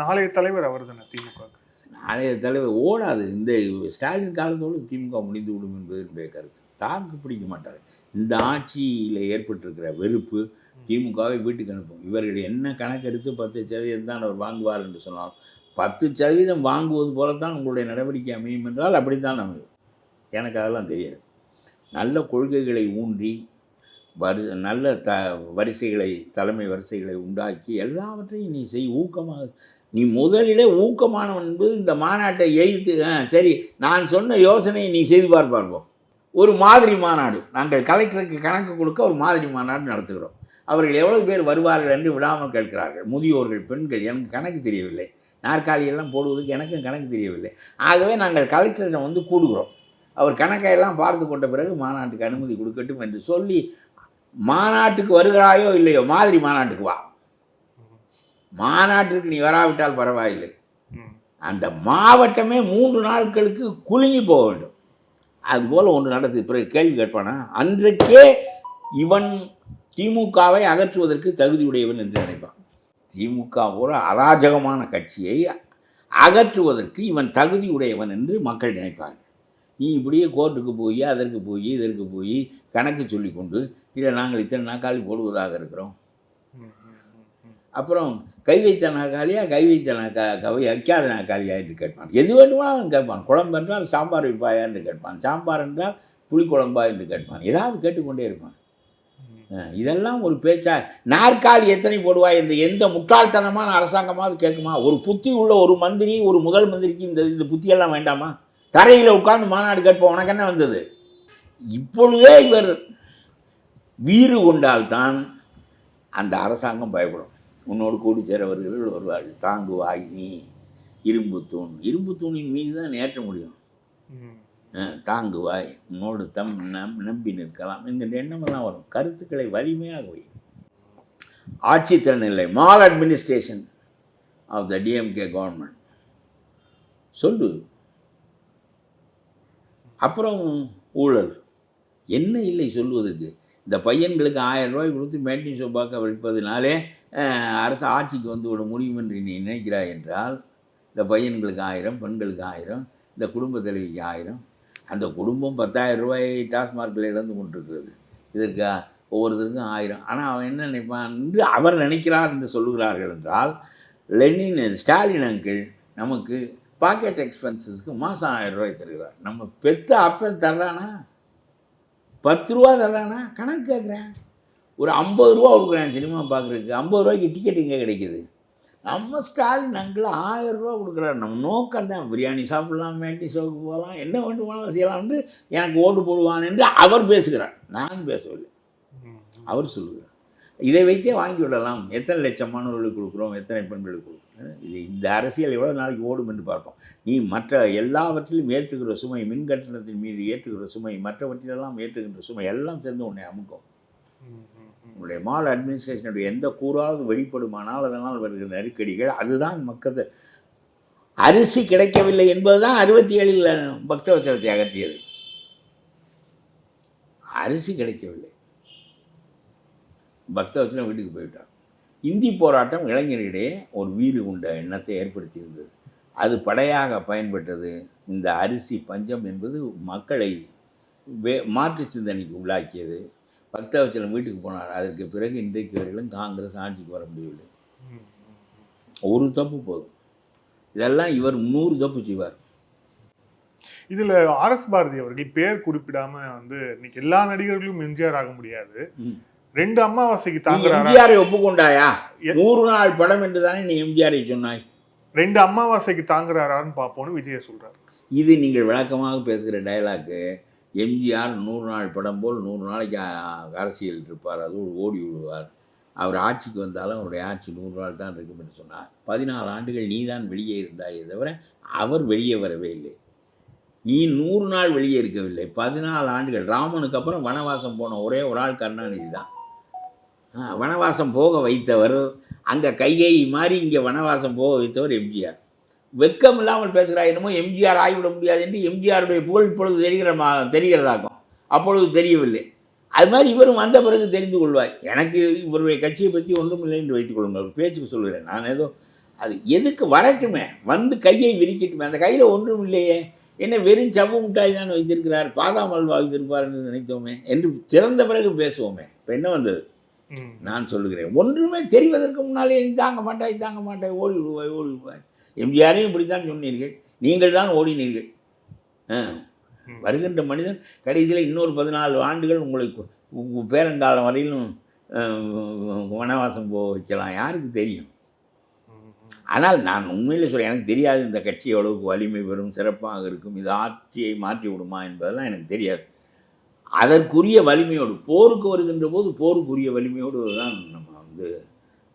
நாளைய தலைவர் அவர் தானே திமுக. நாளைய தலைவர் ஓடாது. இந்த ஸ்டாலின் காலத்தோடு திமுக முடிந்து விடும் என்பது என்னுடைய கருத்து. தாக்கு பிடிக்க மாட்டார். இந்த ஆட்சியில் ஏற்பட்டிருக்கிற வெறுப்பு திமுகவை வீட்டுக்கு அனுப்பும். இவர்கள் என்ன கணக்கெடுத்து 10% தான் அவர் வாங்குவார் என்று சொன்னால் 10% வாங்குவது போலத்தான் உங்களுடைய நடவடிக்கை அமையும் என்றால் அப்படித்தான் அமையும். எனக்கு அதெல்லாம் தெரியாது. நல்ல கொள்கைகளை ஊன்றி நல்ல வரிசைகளை, தலைமை வரிசைகளை உண்டாக்கி எல்லாவற்றையும் நீ செய். ஊக்கமாக நீ முதலிலே ஊக்கமானவன் என்பது இந்த மாநாட்டை எய்த்து சரி நான் சொன்ன யோசனையை நீ செய்து பார்ப்போம். ஒரு மாதிரி மாநாடு, நாங்கள் கலெக்டருக்கு கணக்கு கொடுக்க ஒரு மாதிரி மாநாடு நடத்துகிறோம். அவர்கள் எவ்வளவு பேர் வருவார்கள் என்று விடாமல் கேட்கிறார்கள். முதியோர்கள், பெண்கள், எனக்கு கணக்கு தெரியவில்லை. நாற்காலியெல்லாம் போடுவதற்கு எனக்கும் கணக்கு தெரியவில்லை. ஆகவே நாங்கள் கலெக்டரிடம் வந்து கூடுகிறோம். அவர் கணக்கையெல்லாம் பார்த்து கொண்ட பிறகு மாநாட்டுக்கு அனுமதி கொடுக்கட்டும் என்று சொல்லி, மாநாட்டுக்கு வருகிறாயோ இல்லையோ மாதிரி மாநாட்டுக்கு வா. மாநாட்டிற்கு நீ வராவிட்டால் பரவாயில்லை, அந்த மாவட்டமே 3 நாட்களுக்கு குலுங்கி போக வேண்டும். அதுபோல் ஒன்று நடத்தி பிறகு கேள்வி கேட்பானா, அன்றைக்கே இவன் திமுகவை அகற்றுவதற்கு தகுதியுடையவன் என்று நினைப்பான். திமுக போல அராஜகமான கட்சியை அகற்றுவதற்கு இவன் தகுதியுடையவன் என்று மக்கள் நினைப்பாங்க. நீ இப்படியே கோர்ட்டுக்கு போய் அதற்கு போய் இதற்கு போய் கணக்கு சொல்லி கொண்டு, இல்லை நாங்கள் இத்தனை நாற்காலி போடுவதாக இருக்கிறோம், அப்புறம் கை வைத்த நாற்காலியா கை வைத்த வைக்காத நாற்காலியா என்று கேட்பான். எது வேண்டுமானாலும் கேட்பான். குழம்பு என்றால் சாம்பார் வைப்பாயா என்று கேட்பான், சாம்பார் என்றால் புளிக்குழம்பா என்று கேட்பான். ஏதாவது கேட்டுக்கொண்டே இருப்பான். இதெல்லாம் ஒரு பேச்சா? நாற்காலி எத்தனை போடுவாய் என்று எந்த முட்டாள்தனமான அரசாங்கமாவது கேட்குமா? ஒரு புத்தி உள்ள ஒரு மந்திரி, ஒரு முதல் மந்திரிக்கு இந்த புத்தியெல்லாம் வேண்டாமா? தரையில் உட்கார்ந்து மாநாடு கேட்போம், உனக்கு என்ன வந்தது? இப்பொழுதே இவர் வீறு கொண்டால்தான் அந்த அரசாங்கம் பயப்படும். உன்னோடு கூடி சேரவர்கள் வருவார்கள். தாங்குவாய் நீ இரும்பு தூண், இரும்பு தூணின் மீது தான் ஏற்ற முடியும். தாங்குவாய், உன்னோடு நம்பி நிற்கலாம் என்கின்ற எண்ணமெல்லாம் வரும். கருத்துக்களை வலிமையாக வை. ஆட்சித்திறன் இல்லை, maladministration of the DMK government சொல்லு. அப்புறம் ஊழல் என்ன இல்லை சொல்லுவதற்கு? இந்த பையன்களுக்கு 1000 ரூபாய் கொடுத்து மேட்டிங் ஷோ பார்க்க வைப்பதினாலே அரசு ஆட்சிக்கு வந்து விட முடியும் என்று நீ நினைக்கிறாய் என்றால், இந்த பையன்களுக்கு 1000, பெண்களுக்கு 1000, இந்த குடும்ப தலைவிக்கு 1000, அந்த குடும்பம் 10,000 ரூபாய் டாஸ்மார்க்கில் இழந்து கொண்டிருக்கிறது. இதற்கு ஒவ்வொருத்தருக்கும் 1000. ஆனால் அவன் என்ன நினைப்பான் என்று அவர் நினைக்கிறார் என்று சொல்லுகிறார்கள் என்றால், ஸ்டாலின் அங்கிள் நமக்கு பாக்கெட் எக்ஸ்பென்சஸ்க்கு மாதம் 1000 ரூபாய் தருகிறார். நம்ம பெத்த அப்பன் தர்றானா? 10 ரூபா தர்றானா? கணக்கு கேட்குறேன். ஒரு 50 ரூபா கொடுக்குறேன் சினிமா பார்க்குறதுக்கு. 50 ரூபாய்க்கு டிக்கெட் இங்கே கிடைக்கிது. நம்ம ஸ்டாலின் அங்கிள் 1000 ரூபா கொடுக்குறாரு. நம்ம நோக்கம் தான் பிரியாணி சாப்பிட்லாம், மேட்டி ஷோக்கு போகலாம், என்ன வேண்டுமானாலும் செய்யலாம் என்று எனக்கு ஓட்டு போடுவான் என்று அவர் பேசுகிறார். நான் பேசவில்லை. அவர் சொல்லுகிறார். இதை வைத்தே வாங்கி விடலாம். எத்தனை லட்சம் மாணவர்களுக்கு கொடுக்குறோம், எத்தனை பெண்களுக்கு கொடுக்குறோம், இது இந்த அரசியல் எவ்வளோ நாளைக்கு ஓடும் என்று பார்ப்போம். நீ மற்ற எல்லாவற்றிலும் ஏற்றுகிற சுமை, மின் கட்டணத்தின் மீது ஏற்றுகிற சுமை, மற்றவற்றிலெல்லாம் ஏற்றுகின்ற சுமை எல்லாம் சேர்ந்து உன்னை அமுக்கும். உன்னுடைய மால் அட்மினிஸ்ட்ரேஷனுடைய எந்த கூறாவது வெளிப்படுமானால் அதனால் வருகிற நெருக்கடிகள், அதுதான் மக்கள். அரிசி கிடைக்கவில்லை என்பதுதான் 67 பக்தவச்சலத்தை அகற்றியது. அரிசி கிடைக்கவில்லை, பக்தவச்சலம் வீட்டுக்கு போய்விட்டார். இந்தி போராட்டம் இளைஞர்களிடையே ஒரு வீறு கொண்ட எண்ணத்தை ஏற்படுத்தியிருந்தது. அது படையாக பயன்பட்டது. இந்த அரிசி பஞ்சம் என்பது மக்களை மாற்று சிந்தனைக்கு உள்ளாக்கியது. பக்தவச்சலம் வீட்டுக்கு போனார். அதற்கு பிறகு இன்றைக்கு வரையிலும் காங்கிரஸ் ஆட்சிக்கு வர முடியவில்லை. ஒரு தப்பு போதும். இதெல்லாம் இவர் 100 தப்பு செய்வார். இதுல ஆர்எஸ் பாரதி அவர்கள் பேர் குறிப்பிடாம வந்து இன்னைக்கு எல்லா நடிகர்களும் எம்ஜிஆர் ஆக முடியாது. 2 அமாவாசைக்கு தாங்குறாரா? எம்ஜிஆரை ஒப்புக்கொண்டாயா? 100 நாள் படம் என்று தானே நீ எம்ஜிஆரை சொன்னாய். 2 அமாவாசைக்கு தாங்குறாரான்னு பார்ப்போம்னு விஜய சொல்றாரு. இது நீங்கள் விளக்கமாக பேசுகிற டயலாக்கு. எம்ஜிஆர் 100 நாள் படம் போல் 100 நாளைக்கு அரசியல் இருப்பார், அது ஓடி விடுவார். அவர் ஆட்சிக்கு வந்தாலும் அவருடைய ஆட்சி 100 நாள் தான் இருக்கும் என்று சொன்னார். 14 ஆண்டுகள் நீ தான் வெளியே இருந்தாயே தவிர அவர் வெளியே வரவே இல்லை. நீ 100 நாள் வெளியே இருக்கவில்லை. 14 ஆண்டுகள். ராமனுக்கு அப்புறம் வனவாசம் போன ஒரே ஒரு ஆள் கருணாநிதி தான். வனவாசம் போக வைத்தவர், அங்கே கையை மாறி இங்கே வனவாசம் போக வைத்தவர் எம்ஜிஆர். வெக்கம் இல்லாமல் பேசுகிறார். என்னமோ எம்ஜிஆர் ஆகிவிட முடியாது என்று எம்ஜிஆருடைய புகழ் இப்பொழுது தெரிகிறதாக்கும். அப்பொழுது தெரியவில்லை. அது மாதிரி இவரும் வந்த பிறகு தெரிந்து கொள்வார். எனக்கு இவருடைய கட்சியை பற்றி ஒன்றும் இல்லை என்று வைத்துக் கொள்ளுங்கள். பேச்சுக்கு சொல்கிறேன் நான். ஏதோ அது எதுக்கு வரட்டுமே, வந்து கையை விரிக்கட்டுமே. அந்த கையில் ஒன்றும் இல்லையே, என்ன வெறும் சவ்வு முட்டாய் தான் வைத்திருக்கிறார், பாதாம் அல்வா வைத்திருப்பார் என்று நினைத்தோமே என்று திறந்த பிறகு பேசுவோமே. இப்போ என்ன வந்தது? நான் சொல்லுகிறேன், ஒன்றுமே தெரிவதற்கு முன்னாலே நீ தாங்க மாட்டாய் ஓடி விடுவாய். எம்ஜிஆரையும் இப்படித்தான் சொன்னீர்கள், நீங்கள் தான் ஓடினீர்கள். வருகின்ற மனிதன் கடைசியில் இன்னொரு 14 ஆண்டுகள் உங்களுக்கு பேரங்காலம் வரையிலும் வனவாசம் போக வைக்கலாம், யாருக்கு தெரியும்? ஆனால் நான் உண்மையிலே சொல்ல, எனக்கு தெரியாது இந்த கட்சி எவ்வளவுக்கு வலிமை பெறும், சிறப்பாக இருக்கும், இது ஆட்சியை மாற்றி விடுமா என்பதெல்லாம் எனக்கு தெரியாது. அதற்குரிய வலிமையோடு போருக்கு வருகின்ற போது போருக்குரிய வலிமையோடு தான் நம்ம வந்து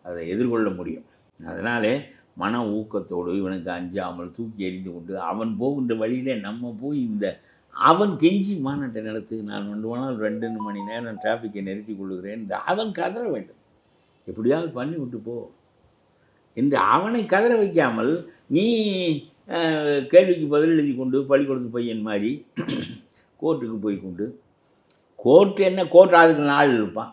அதை எதிர்கொள்ள முடியும். அதனாலே மன ஊக்கத்தோடு இவனுக்கு அஞ்சாமல் தூக்கி எறிந்து கொண்டு அவன் போகின்ற வழியிலே நம்ம போய் இந்த அவன் கெஞ்சி மாநாட்டை நடத்து, நான் 2 மணி நேரம் டிராஃபிக்கை நிறுத்தி கொள்ளுகிறேன், அவன் கதற வேண்டும், எப்படியாவது பண்ணி விட்டு போ என்று அவனை கதற வைக்காமல் நீ கேள்விக்கு பதில் எழுதி கொண்டு பள்ளிக்கூடத்து பையன் மாதிரி கோர்ட்டுக்கு போய் கொண்டு, கோர்ட்டு என்ன கோர்ட் அதுக்கு நாள் இருப்பான்,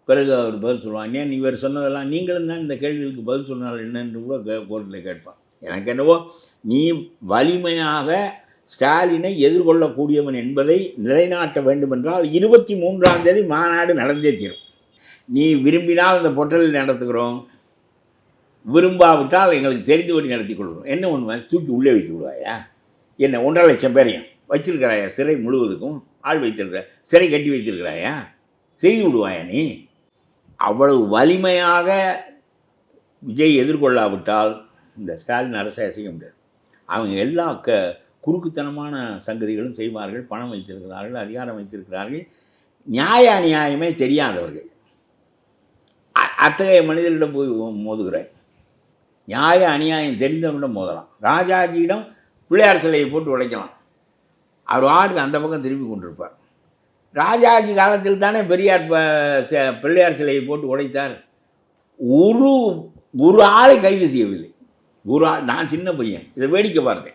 பிறகு அவர் பதில் சொல்லுவான். ஏன் இவர் சொன்னதெல்லாம் நீங்களும் தான் இந்த கேள்விகளுக்கு பதில் சொன்னால் என்னென்று கூட கோர்ட்டில் கேட்பான். எனக்கு என்னவோ நீ வலிமையாக ஸ்டாலினை எதிர்கொள்ளக்கூடியவன் என்பதை நிலைநாட்ட வேண்டுமென்றால் 23ஆம் தேதி மாநாடு நடந்தே தீரும். நீ விரும்பினால் அந்த பொட்டலில் நடத்துகிறோம், விரும்பாவிட்டால் எங்களுக்கு தெரிந்தபடி நடத்தி கொள்கிறோம். என்ன ஒன்று தூக்கி உள்ளே வைத்து விடுவாயா? என்ன 1.5 லட்சம் பேரையும் வச்சிருக்கிறாயா? சிறை முழுவதுக்கும் ஆள் வைத்திருக்கிற, சிறை கட்டி வைத்திருக்கிறாயா? செய்து விடுவாயா நீ? அவ்வளவு வலிமையாக விஜய் எதிர்கொள்ளாவிட்டால் இந்த ஸ்டாலின் அரசை அசைக்க முடியாது. அவங்க எல்லா குறுக்குத்தனமான சங்கதிகளும் செய்வார்கள். பணம் வைத்திருக்கிறார்கள், அதிகாரம் வைத்திருக்கிறார்கள், நியாய அநியாயமே தெரியாதவர்கள். அத்தகைய மனிதர்களிடம் போய் மோதுகிறாய். நியாய அநியாயம் தெரிந்தவனிடம் மோதலாம். ராஜாஜியிடம் பிள்ளையார் சிலையை போட்டு உடைக்கலாம், அவர் ஆடுக்கு அந்த பக்கம் திரும்பி கொண்டிருப்பார். ராஜாஜி காலத்தில் தானே பெரியார் பிள்ளையார் சிலையை போட்டு உடைத்தார். ஒரு ஆளை கைது செய்யவில்லை. ஒரு ஆள், நான் சின்ன பையன் இதை வேடிக்கை பார்த்தேன்.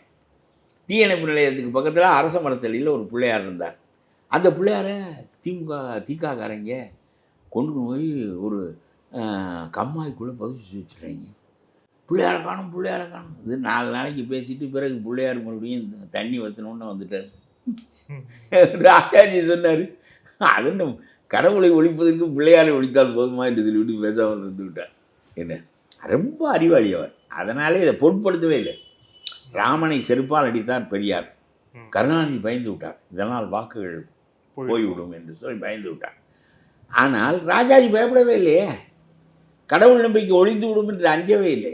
தீயணைப்பு நிலையத்துக்கு பக்கத்தில் அரச மரத்தடியில் ஒரு பிள்ளையார் இருந்தார். அந்த பிள்ளையாரை திகாக்காரங்க கொண்டு போய் ஒரு கம்மாய்க்குள்ளே பதிச்சு வச்சுட்டாங்க. பிள்ளையாரை காணும். இது 4 நாளைக்கு பேசிட்டு பிறகு பிள்ளையார் மறுபடியும் தண்ணி வற்றணுன்னு வந்துட்டார். ராஜாஜி சொன்னார், அது கடவுளை ஒழிப்பதற்கு பிள்ளையாரை ஒழித்தால் போதுமா என்று சொல்லிவிட்டு பேசாமல் இருந்து விட்டார். என்ன ரொம்ப அறிவாளி அவர். அதனாலே இதை பொருட்படுத்தவே இல்லை. ராமனை செருப்பால் அடித்தார் பெரியார், கருணாநிதி பயந்து விட்டார், இதனால் வாக்குகள் போய்விடும் என்று சொல்லி பயந்து விட்டார். ஆனால் ராஜாஜி பயப்படவே இல்லையே, கடவுள் நம்பிக்கை ஒழிந்து விடும் என்று அஞ்சவே இல்லை.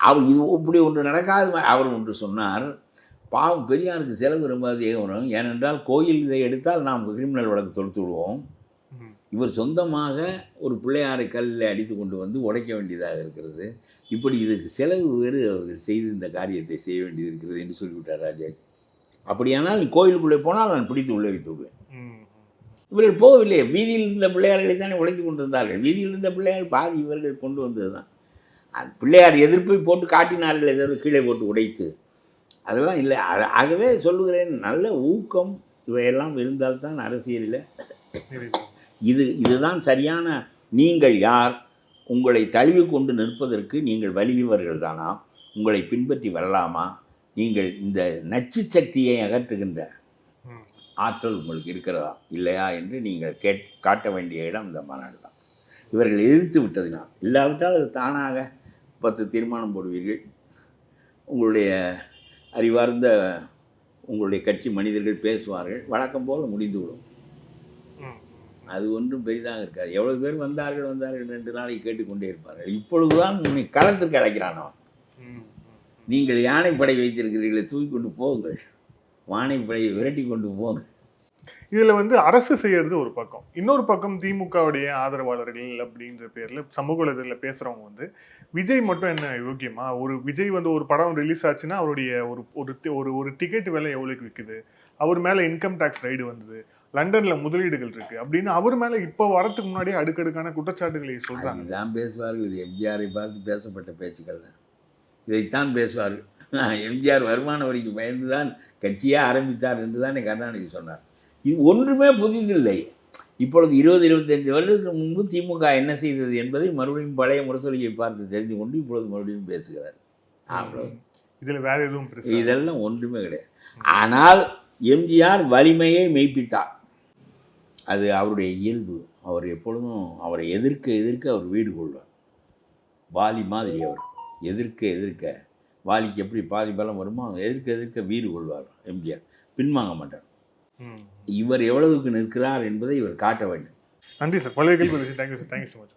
அவர் இது இப்படி ஒன்று நடக்காது. அவர் ஒன்று சொன்னார், பாவம் பெரியாருக்கு செலவு ரொம்ப அதிகம் வரும், ஏனென்றால் கோயில் இதை எடுத்தால் நாம் கிரிமினல் வழக்கு தொடுத்து விடுவோம், இவர் சொந்தமாக ஒரு பிள்ளையாரை கல்லில் அடித்து கொண்டு வந்து உடைக்க வேண்டியதாக இருக்கிறது. இப்படி இதுக்கு செலவு வேறு அவர்கள் செய்து இந்த காரியத்தை செய்ய வேண்டியது இருக்கிறது என்று சொல்லிவிட்டார் ராஜாஜி. அப்படியானால் நீ கோயிலுக்குள்ளே போனால் நான் பிடித்து உள்ளே வைத்து விடுவேன். இவர்கள் போகவில்லை. வீதியில் இருந்த பிள்ளையார்களை தானே உடைத்து கொண்டு இருந்தார்கள். வீதியில் இருந்த பிள்ளையார் பாதி இவர்கள் கொண்டு வந்தது தான். அது பிள்ளையார் எதிர்ப்பை போட்டு காட்டினார்கள், எதாவது கீழே போட்டு உடைத்து. அதெல்லாம் இல்லை. ஆகவே சொல்லுகிறேன், நல்ல ஊக்கம் இவையெல்லாம் இருந்தால்தான் அரசியலில் இதுதான் சரியான. நீங்கள் யார்? உங்களை தழுவி கொண்டு நிற்பதற்கு நீங்கள் வலியவர்கள் தானா? உங்களை பின்பற்றி வரலாமா? நீங்கள் இந்த நச்சு சக்தியை அகற்றுகின்ற ஆற்றல் உங்களுக்கு இருக்கிறதா இல்லையா என்று நீங்கள் காட்ட வேண்டிய இடம் இந்த மாநாடு தான். இவர்கள் எதிர்த்து விட்டதினால், இல்லாவிட்டால் அது தானாக 10 தீர்மானம் போடுவீர்கள். உங்களுடைய அறிவார்ந்த உங்களுடைய கட்சி மனிதர்கள் பேசுவார்கள், வழக்கம் போல் முடிந்துவிடும். அது ஒன்றும் பெரிதாக இருக்காது. எவ்வளோ பேர் வந்தார்கள் 2 நாளைக்கு கேட்டுக்கொண்டே இருப்பார்கள். இப்பொழுதுதான் உன்னை களத்திற்கு அழைக்கிறான் அவன். நீங்கள் யானைப்படை வைத்திருக்கிறீர்களை தூக்கி கொண்டு போங்கள், வானைப்படையை விரட்டி கொண்டு போங்க. இதில் வந்து அரசு செய்யறது ஒரு பக்கம், இன்னொரு பக்கம் திமுகவுடைய ஆதரவாளர்கள் அப்படின்ற பேரில் சமூக வலைதளத்தில் பேசுகிறவங்க வந்து விஜய் மட்டும் என்ன யோக்கியமா? ஒரு விஜய் வந்து ஒரு படம் ரிலீஸ் ஆச்சுன்னா அவருடைய ஒரு டிக்கெட் விலை எவ்வளோக்கு விற்குது, அவர் மேலே இன்கம் டேக்ஸ் ரைடு வந்தது, லண்டனில் முதலீடுகள் இருக்குது அப்படின்னு அவர் மேலே இப்போ வரத்துக்கு முன்னாடியே அடுக்கடுக்கான குற்றச்சாட்டுகளை சொல்கிறாங்க. இதுதான் பேசுவார்கள். இது எம்ஜிஆரை பார்த்து பேசப்பட்ட பேச்சுக்கள் தான். இதைத்தான் பேசுவார்கள். எம்ஜிஆர் வருமான வரிக்கு பயந்து தான் கட்சியே ஆரம்பித்தார் என்று தான் கருணாநிதி சொன்னார். இது ஒன்றுமே புதிதில்லை. இப்பொழுது 20-25 வருடத்துக்கு முன்பு திமுக என்ன செய்தது என்பதை மறுபடியும் பழைய முரசொலியை பார்த்து தெரிந்து கொண்டு இப்பொழுது மறுபடியும் பேசுகிறார். அவ்வளவு. இதில் வேற எதுவும் இதெல்லாம் ஒன்றுமே கிடையாது. ஆனால் எம்ஜிஆர் வலிமையை மெய்ப்பித்தார். அது அவருடைய இயல்பு. அவர் எப்பொழுதும் அவரை எதிர்க்க அவர் வீடு கொள்வார். வாலி மாதிரி அவர் எதிர்க்க வாலிக்கு எப்படி பாதி பலம் வருமோ எதிர்க்க வீடு கொள்வார் எம்ஜிஆர். பின்வாங்க மாட்டார். இவர் எவ்வளவுக்கு நிற்கிறார் என்பதை இவர் காட்ட வேண்டும். நன்றி சார். பழைய கேள்வி. Thank you sir. Thank you so much.